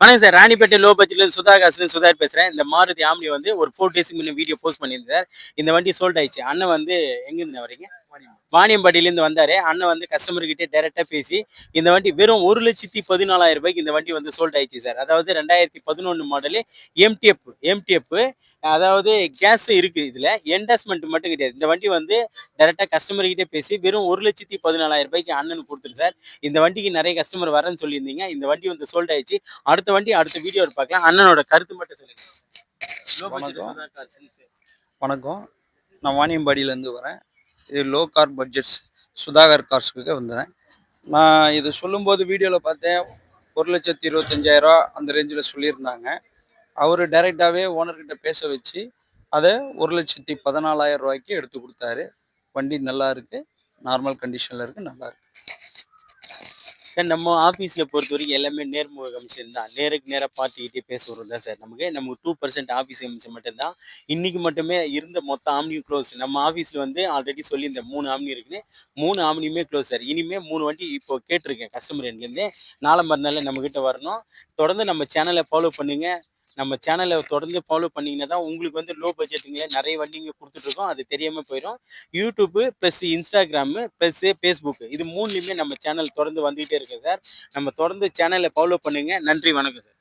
வணக்கம் sir. Ranipet low பட்ஜெட்ல சுதா காசுல சுதார் பேசுறேன். இந்த மாருதி ஆம்னி வந்து ஒரு 4 டேஸ்க்கு முன்ன வீடியோ போஸ்ட் பண்ணியிருந்தேன் சார். இந்த வண்டி சோல்ட் ஆயிடுச்சு. அண்ணன் வந்து எங்கேருந்து வரீங்க? வாணியம்பாடியிலேருந்து வந்தாரு. அண்ணன் வந்து கஸ்டமர் கிட்ட டைரக்ட்டா பேசி, இந்த வண்டி வெறும் 1,14,000 இந்த வண்டி வந்து சோல்ட் ஆயிடுச்சு சார். அதாவது 2011 மாடலு எம்டிஎஃப் அதாவது கேஸ் இருக்கு இதுல. என்டாஸ்மென்ட் மட்டும் கிடையாது. இந்த வண்டி வந்து டைரக்ட்டா கஸ்டமர் கிட்ட பேசி வெறும் 1,14,000 அண்ணனுக்கு குடுத்துரு சார். இந்த வண்டிக்கு நெறைய கஸ்டமர் வரேன்னு சொல்லியிருந்தீங்க. இந்த வண்டி வந்து சோல்ட் ஆயிடுச்சு. அடுத்த வண்டி அடுத்த வீடியோல பார்க்கலாம். அண்ணனோட கருத்து மட்டும் சொல்லுங்க. வணக்கம் வணக்கம். நான் வாணியம்பாடியிலேருந்து வரேன். இது லோ கார் பட்ஜெட்ஸ் சுதாகர் கார்ஸ்க்கு வந்தேன். நான் இது சொல்லும்போது வீடியோவில் பார்த்தேன் 1,25,000 அந்த ரேஞ்சில் சொல்லியிருந்தாங்க. அவர் டைரெக்டாகவே ஓனர்கிட்ட பேச வச்சு அதை 1,14,000 எடுத்து கொடுத்தாரு. வண்டி நல்லா இருக்குது, நார்மல் கண்டிஷனில் இருக்குது, நல்லா இருக்குது. சார் நம்ம ஆஃபீஸில் பொறுத்த வரைக்கும் எல்லாமே நேர்முக கமிஷன் தான். நேருக்கு நேராக பார்ட்டிக்கிட்டே பேசுறது தான் சார். நமக்கு 2% ஆஃபீஸ் கமிஷன் மட்டும்தான். இன்னைக்கு மட்டுமே இருந்த மொத்த ஆம்னியும் க்ளோஸ். நம்ம ஆஃபீஸில் வந்து ஆல்ரெடி சொல்லியிருந்தேன் 3 ஆம்னி இருக்குன்னு. 3 ஆம்னியுமே க்ளோஸ் சார். இனிமே 3 வண்டி இப்போ கேட்டிருக்கேன் கஸ்டமர் எண்ட்லேருந்து. நாளை மறுநாள் நம்மக்கிட்ட வரணும். தொடர்ந்து நம்ம சேனலை ஃபாலோ பண்ணுங்க. நம்ம சேனலை தொடர்ந்து ஃபாலோ பண்ணிங்கன்னா தான் உங்களுக்கு வந்து லோ பட்ஜெட்டுங்களே நிறைய வண்டிங்க கொடுத்துட்ருக்கோம். அது தெரியாமல் போயிடும். YouTube plus Instagram plus Facebook இது 3லையுமே நம்ம சேனல் தொடர்ந்து வந்துகிட்டே இருக்கு சார். நம்ம தொடர்ந்து சேனலை ஃபாலோ பண்ணுங்க. நன்றி, வணக்கம் சார்.